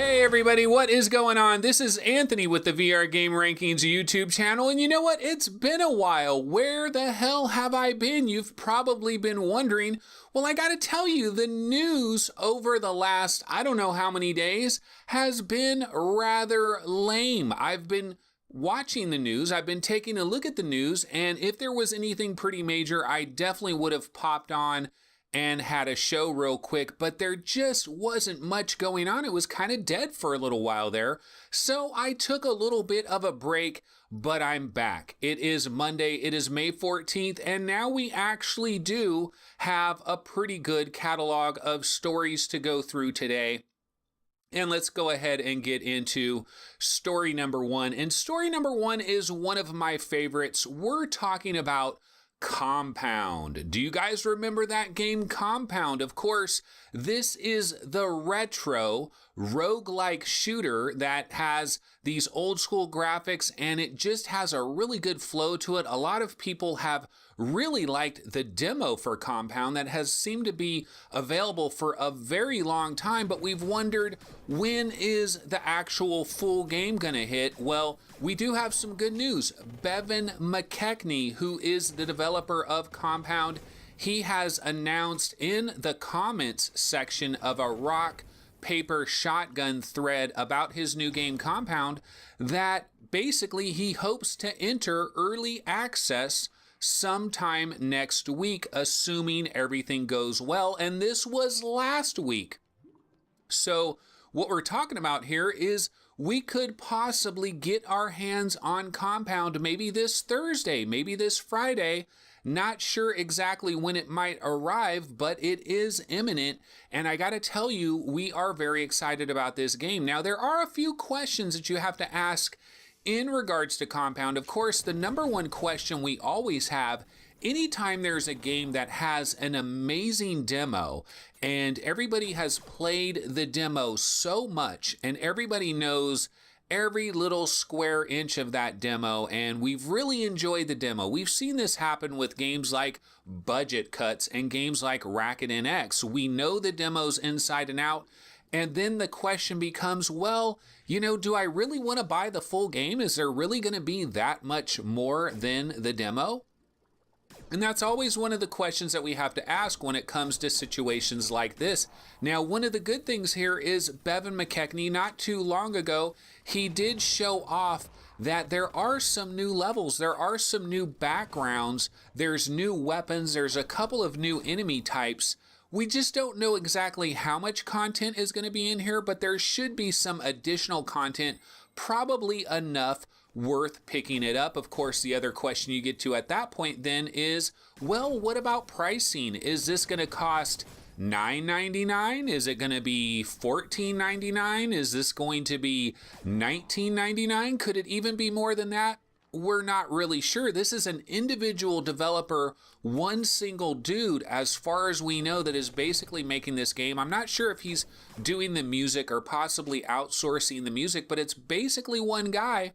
Hey everybody, what is going on? This is Anthony with the VR Game Rankings YouTube channel, and you know what? It's been a while. Where the hell have I been? You've probably been wondering. Well, I gotta tell you, the news over the last, I don't know how many days, has been rather lame. I've been watching the news, I've been taking a look at the news, and if there was anything pretty major, I definitely would have popped on and had a show real quick, but there just wasn't much going on. It was kind of dead for a little while there. So I took a little bit of a break, but I'm back. It is Monday, it is May 14th, and now we actually do have a pretty good catalog of stories to go through today. And let's go ahead and get into story number one. And story number one is one of my favorites. We're talking about Compound. Do you guys remember that game Compound? Of course, this is the retro roguelike shooter that has these old school graphics, and it just has a really good flow to it. A lot of people have really liked the demo for Compound that has seemed to be available for a very long time, but we've wondered, when is the actual full game gonna hit? Well, we do have some good news. Bevan McKechnie, who is the developer of Compound, he has announced in the comments section of a rock, paper, shotgun thread about his new game Compound that basically he hopes to enter early access sometime next week, assuming everything goes well. And this was last week. So what we're talking about here is we could possibly get our hands on Compound maybe this Thursday, maybe this Friday. Not sure exactly when it might arrive, but it is imminent. And I gotta tell you, we are very excited about this game. Now, there are a few questions that you have to ask in regards to Compound. Of course, the number one question we always have anytime there's a game that has an amazing demo and everybody has played the demo so much and everybody knows every little square inch of that demo, and we've really enjoyed the demo. We've seen this happen with games like Budget Cuts and games like Racket NX. We know the demos inside and out, and then the question becomes, well, you know, do I really want to buy the full game? Is there really going to be that much more than the demo? And that's always one of the questions that we have to ask when it comes to situations like this. Now, one of the good things here is Bevan McKechnie, not too long ago, he did show off that there are some new levels, there are some new backgrounds, there's new weapons, there's a couple of new enemy types. We just don't know exactly how much content is going to be in here, but there should be some additional content, probably enough worth picking it up. Of course, the other question you get to at that point then is, well, what about pricing? Is this going to cost $9.99? Is it going to be $14.99? Is this going to be $19.99? Could it even be more than that? We're not really sure. This is an individual developer, one single dude, as far as we know, that is basically making this game. I'm not sure if he's doing the music or possibly outsourcing the music, but it's basically one guy.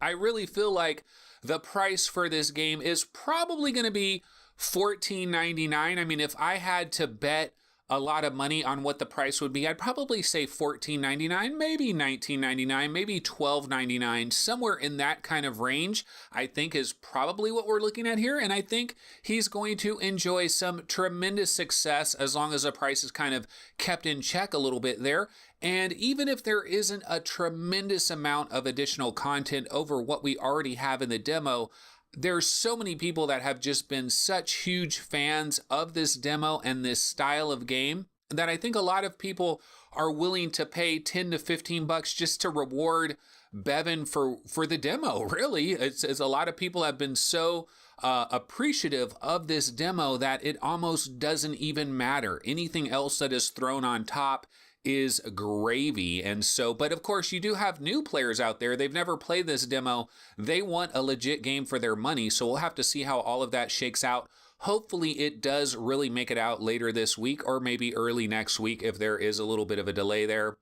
I really feel like the price for this game is probably going to be $14.99. I mean, if I had to bet a lot of money on what the price would be, I'd probably say $14.99, maybe $19.99, maybe $12.99, somewhere in that kind of range, I think is probably what we're looking at here. And I think he's going to enjoy some tremendous success as long as the price is kind of kept in check a little bit there. And even if there isn't a tremendous amount of additional content over what we already have in the demo, there's so many people that have just been such huge fans of this demo and this style of game that I think a lot of people are willing to pay 10 to 15 bucks just to reward Bevan for the demo. Really, it's a lot of people have been so appreciative of this demo that it almost doesn't even matter. Anything else that is thrown on top is gravy. And so, but of course you do have new players out there. They've never played this demo. They want a legit game for their money. So we'll have to see how all of that shakes out. Hopefully it does really make it out later this week or maybe early next week if there is a little bit of a delay there.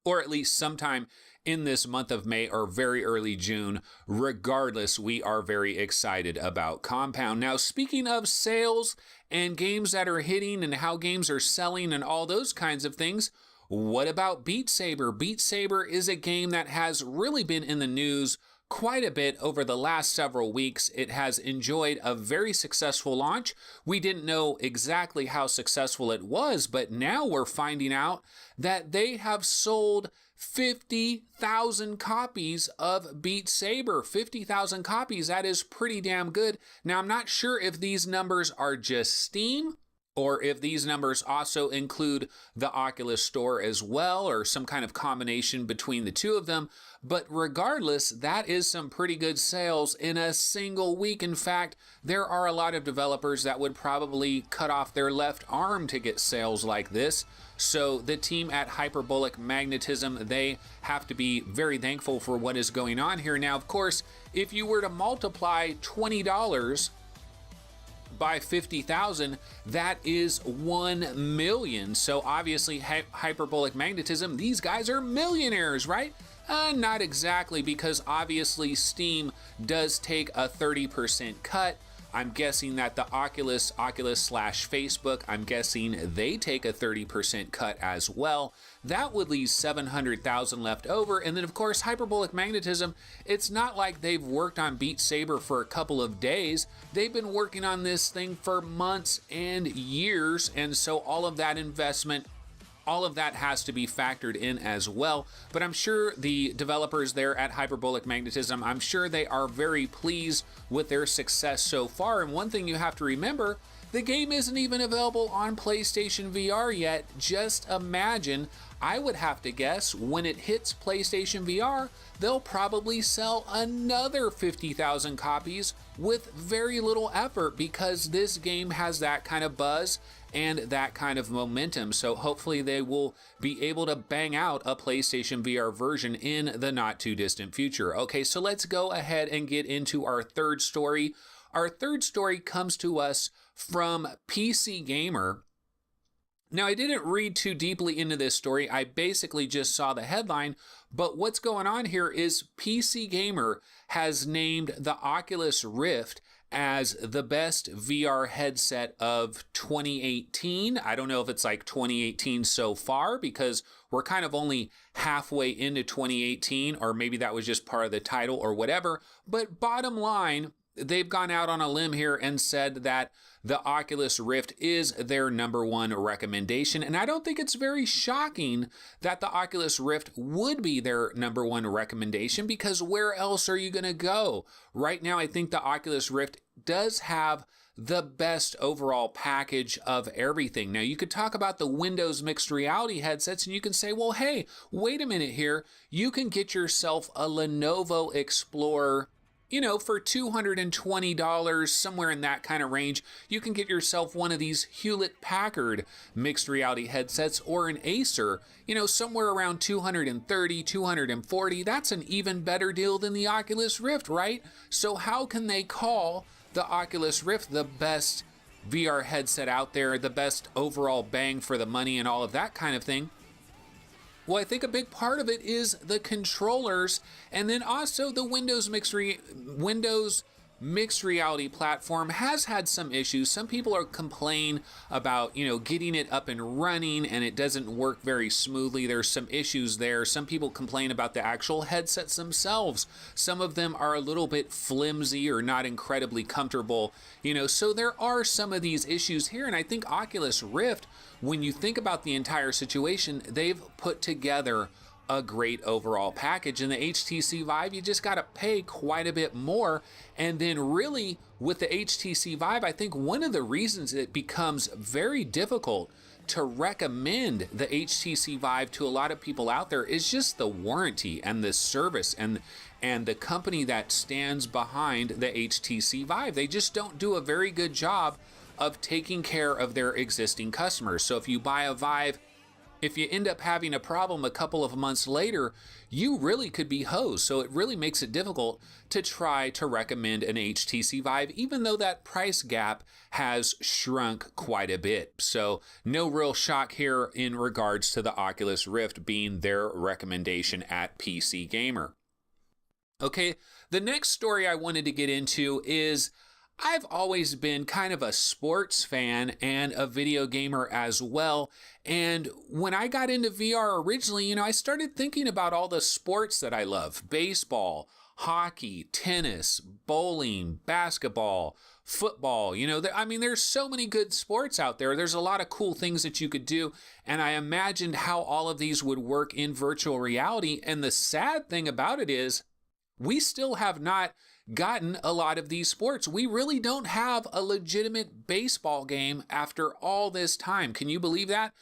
Or at least sometime in this month of May or very early June. Regardless, we are very excited about Compound. Now, speaking of sales and games that are hitting and how games are selling and all those kinds of things, What about Beat Saber? Beat Saber is a game that has really been in the news quite a bit over the last several weeks. It has enjoyed a very successful launch. We didn't know exactly how successful it was, but now we're finding out that they have sold 50,000 copies of Beat Saber. 50,000 copies, that is pretty damn good. Now, I'm not sure if these numbers are just Steam or if these numbers also include the Oculus Store as well, or some kind of combination between the two of them. But regardless, that is some pretty good sales in a single week. In fact, there are a lot of developers that would probably cut off their left arm to get sales like this. So the team at Hyperbolic Magnetism, they have to be very thankful for what is going on here. Now, of course, if you were to multiply $20 by 50,000, that is 1 million. So obviously Hyperbolic Magnetism, these guys are millionaires, right? Not exactly, because obviously Steam does take a 30% cut. I'm guessing that the Oculus / Facebook, I'm guessing they take a 30% cut as well. That would leave 700,000 left over. And then of course, Hyperbolic Magnetism, it's not like they've worked on Beat Saber for a couple of days. They've been working on this thing for months and years. And so all of that investment, all of that has to be factored in as well. But I'm sure the developers there at Hyperbolic Magnetism, I'm sure they are very pleased with their success so far. And one thing you have to remember, the game isn't even available on PlayStation VR yet. Just imagine, I would have to guess when it hits PlayStation VR, they'll probably sell another 50,000 copies with very little effort, because this game has that kind of buzz and that kind of momentum. So hopefully they will be able to bang out a PlayStation VR version in the not too distant future. Okay, so let's go ahead and get into our third story. Our third story comes to us from PC Gamer. Now, I didn't read too deeply into this story. I basically just saw the headline, but what's going on here is PC Gamer has named the Oculus Rift as the best VR headset of 2018. I don't know if it's like 2018 so far, because we're kind of only halfway into 2018, or maybe that was just part of the title or whatever. But bottom line, they've gone out on a limb here and said that the Oculus Rift is their number one recommendation. And I don't think it's very shocking that the Oculus Rift would be their number one recommendation, because where else are you going to go? Right now, I think the Oculus Rift does have the best overall package of everything. Now, you could talk about the Windows mixed reality headsets, and you can say, well, hey, wait a minute here. You can get yourself a Lenovo Explorer, you know, for $220, somewhere in that kind of range. You can get yourself one of these Hewlett-Packard mixed reality headsets, or an Acer, you know, somewhere around $230, $240. That's an even better deal than the Oculus Rift, right? So how can they call the Oculus Rift the best VR headset out there, the best overall bang for the money and all of that kind of thing? Well, I think a big part of it is the controllers, and then also the Windows mixed reality platform has had some issues. Some people are complaining about, you know, getting it up and running and it doesn't work very smoothly. There's some issues there. Some people complain about the actual headsets themselves. Some of them are a little bit flimsy or not incredibly comfortable, you know, so there are some of these issues here. And I think Oculus Rift, when you think about the entire situation, they've put together a great overall package. And the HTC Vive, you just got to pay quite a bit more. And then really with the HTC Vive, I think one of the reasons it becomes very difficult to recommend the HTC Vive to a lot of people out there is just the warranty and the service and the company that stands behind the HTC Vive. They just don't do a very good job of taking care of their existing customers. So if you buy a Vive, if you end up having a problem a couple of months later, you really could be hosed. So it really makes it difficult to try to recommend an HTC Vive, even though that price gap has shrunk quite a bit. So no real shock here in regards to the Oculus Rift being their recommendation at PC Gamer. Okay, the next story I wanted to get into is I've always been kind of a sports fan and a video gamer as well. And when I got into VR originally, I started thinking about all the sports that I love: baseball, hockey, tennis, bowling, basketball, football. There's so many good sports out there. There's a lot of cool things that you could do. And I imagined how all of these would work in virtual reality. And the sad thing about it is, we still have not gotten a lot of these sports. We really don't have a legitimate baseball game after all this time. Can you believe that?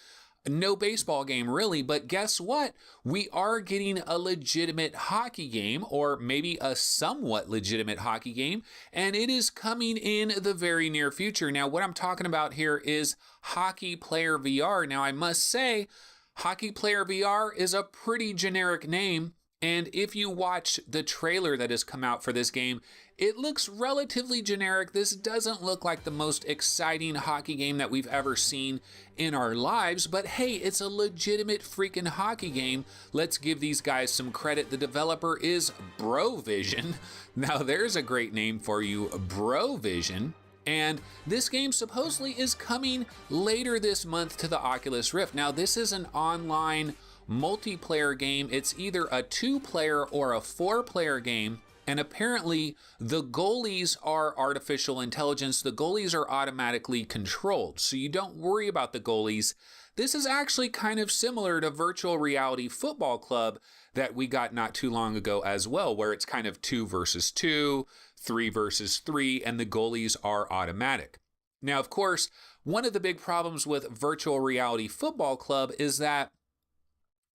No baseball game, really. But guess what? We are getting a legitimate hockey game, or maybe a somewhat legitimate hockey game, and it is coming in the very near future. Now, what I'm talking about here is Hockey Player VR. Now, I must say, Hockey Player VR is a pretty generic name. And if you watch the trailer that has come out for this game, it looks relatively generic. This doesn't look like the most exciting hockey game that we've ever seen in our lives, but hey, it's a legitimate freaking hockey game. Let's give these guys some credit. The developer is Brovision. Now there's a great name for you, Brovision. And this game supposedly is coming later this month to the Oculus Rift. Now this is an online multiplayer game. It's either a 2-player or a 4-player game, and apparently the goalies are artificial intelligence. The goalies are automatically controlled, so you don't worry about the goalies. This is actually kind of similar to Virtual Reality Football Club that we got not too long ago as well, where it's kind of 2 versus 2, 3 versus 3, and the goalies are automatic. Now, of course, one of the big problems with Virtual Reality Football Club is that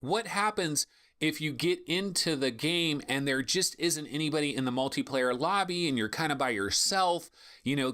what happens if you get into the game and there just isn't anybody in the multiplayer lobby and you're kind of by yourself?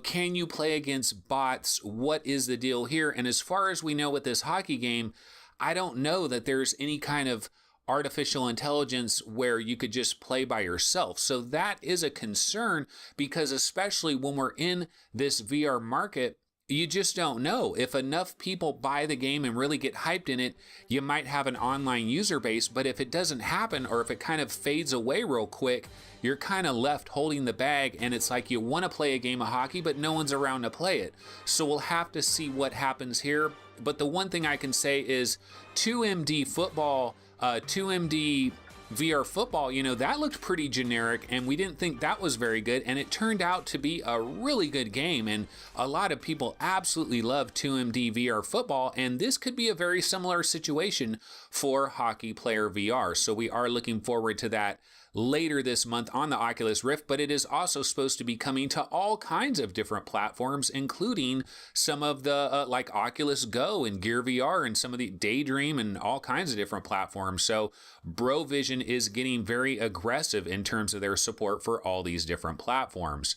Can you play against bots? What is the deal here? And as far as we know with this hockey game, I don't know that there's any kind of artificial intelligence where you could just play by yourself. So that is a concern, because especially when we're in this VR market, you just don't know. If enough people buy the game and really get hyped in it, you might have an online user base. But if it doesn't happen, or if it kind of fades away real quick, you're kind of left holding the bag, and it's like you want to play a game of hockey, but no one's around to play it. So we'll have to see what happens here. But the one thing I can say is 2MD football, 2MD VR football, that looked pretty generic, and we didn't think that was very good, and it turned out to be a really good game, and a lot of people absolutely love 2MD VR football, and this could be a very similar situation for Hockey Player VR. So we are looking forward to that later this month on the Oculus Rift, but it is also supposed to be coming to all kinds of different platforms, including some of the like Oculus Go and Gear VR and some of the Daydream and all kinds of different platforms. So Brovision is getting very aggressive in terms of their support for all these different platforms.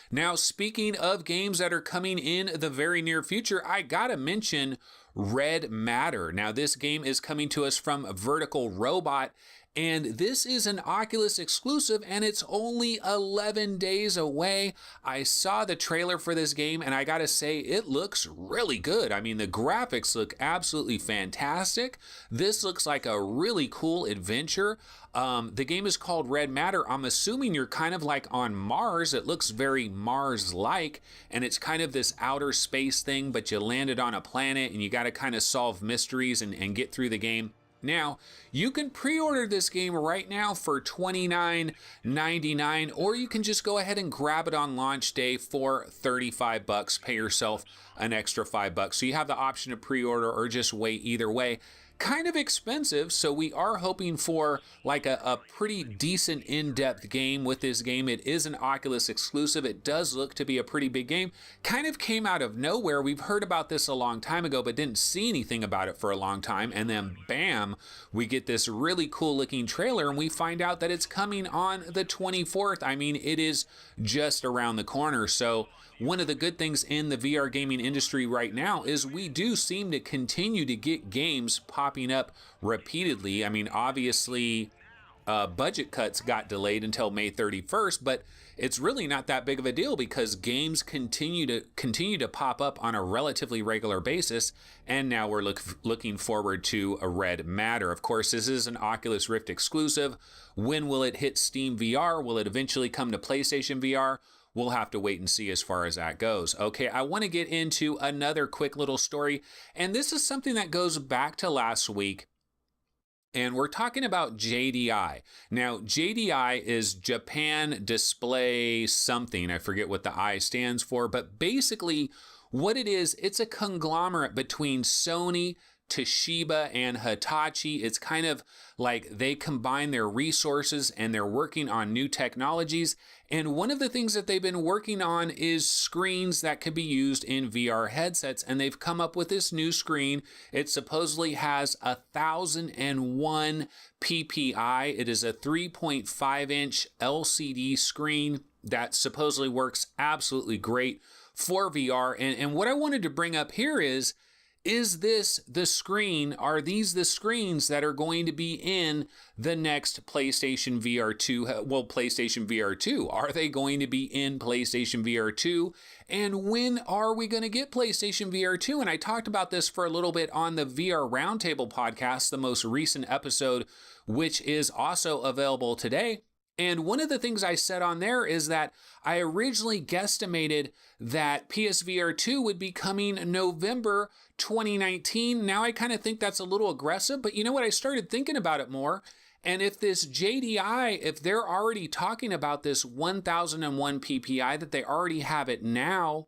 Now, speaking of games that are coming in the very near future, I gotta mention Red Matter. Now, this game is coming to us from Vertical Robot, and this is an Oculus exclusive, and it's only 11 days away. I saw the trailer for this game, and I gotta say, it looks really good. I mean, the graphics look absolutely fantastic. This looks like a really cool adventure. The game is called Red Matter. I'm assuming you're kind of like on Mars. It looks very Mars-like, and it's kind of this outer space thing, but you landed on a planet, and you gotta kind of solve mysteries and get through the game. Now, you can pre-order this game right now for $29.99, or you can just go ahead and grab it on launch day for $35. Pay yourself an extra $5. So you have the option to pre-order or just wait. Either way, kind of expensive, so we are hoping for like a pretty decent in-depth game with this game. It is an Oculus exclusive. It does look to be a pretty big game. Kind of came out of nowhere. We've heard about this a long time ago, but didn't see anything about it for a long time. And then bam, we get this really cool looking trailer, and we find out that it's coming on the 24th. I mean, it is just around the corner. So one of the good things in the VR gaming industry right now is we do seem to continue to get games popping up repeatedly. I mean, obviously, budget cuts got delayed until May 31st, but it's really not that big of a deal because games continue to pop up on a relatively regular basis, and now we're looking forward to a Red Matter. Of course, this is an Oculus Rift exclusive. When will it hit Steam VR? Will it eventually come to PlayStation VR? we'll have to wait and see as far as that goes. Okay, I want to get into another quick little story, and this is something that goes back to last week. And we're talking about JDI. Now, JDI is Japan Display something. I forget what the I stands for, but basically what it is, it's a conglomerate between Sony, Toshiba, and Hitachi. It's kind of like they combine their resources and they're working on new technologies. And one of the things that they've been working on is screens that could be used in VR headsets. And they've come up with this new screen. It supposedly has 1001 PPI. It is a 3.5-inch LCD screen that supposedly works absolutely great for VR. And what I wanted to bring up here is this the screen? Are these the screens that are going to be in the next PlayStation VR 2? Well, PlayStation VR 2. Are they going to be in PlayStation VR 2? And when are we going to get PlayStation VR 2? And I talked about this for a little bit on the VR Roundtable podcast, the most recent episode, which is also available today. And one of the things I said on there is that I originally guesstimated that PSVR 2 would be coming November 2019. Now I kind of think that's a little aggressive, but you know what? I started thinking about it more. And if this JDI, if they're already talking about this 1001 PPI, that they already have it now,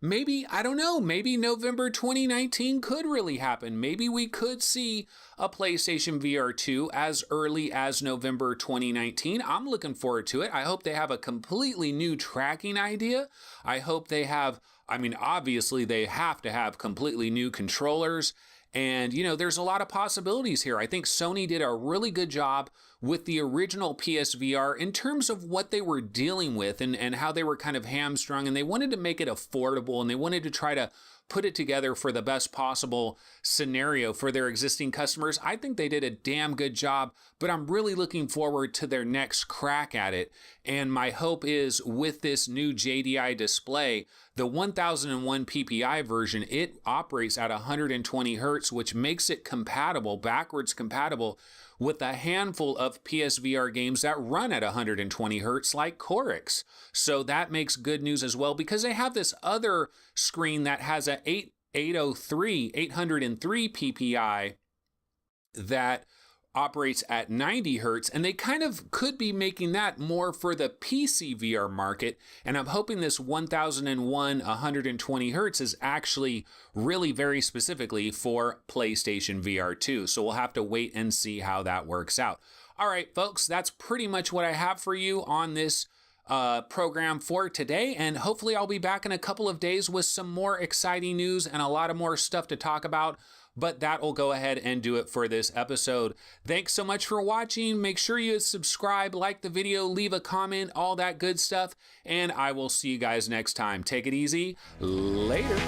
maybe, I don't know, maybe November 2019 could really happen. Maybe we could see a PlayStation VR 2 as early as November 2019. I'm looking forward to it. I hope they have a completely new tracking idea. I hope they have, I mean, obviously they have to have completely new controllers. And, you know, there's a lot of possibilities here. I think Sony did a really good job with the original PSVR in terms of what they were dealing with and how they were kind of hamstrung, and they wanted to make it affordable, and they wanted to try to put it together for the best possible scenario for their existing customers. I think they did a damn good job, but I'm really looking forward to their next crack at it. And my hope is with this new JDI display, the 1001 PPI version, it operates at 120 hertz, which makes it compatible, backwards compatible, with a handful of PSVR games that run at 120 hertz like Corix. So that makes good news as well, because they have this other screen that has a 803 PPI that operates at 90 hertz, and they kind of could be making that more for the PC VR market. And I'm hoping this 1001 120 hertz is actually really very specifically for PlayStation VR 2. So we'll have to wait and see how that works out. All right, folks, that's pretty much what I have for you on this program for today, and hopefully I'll be back in a couple of days with some more exciting news and a lot of more stuff to talk about. But that will go ahead and do it for this episode. Thanks so much for watching. Make sure you subscribe, like the video, leave a comment, all that good stuff. And I will see you guys next time. Take it easy. Later.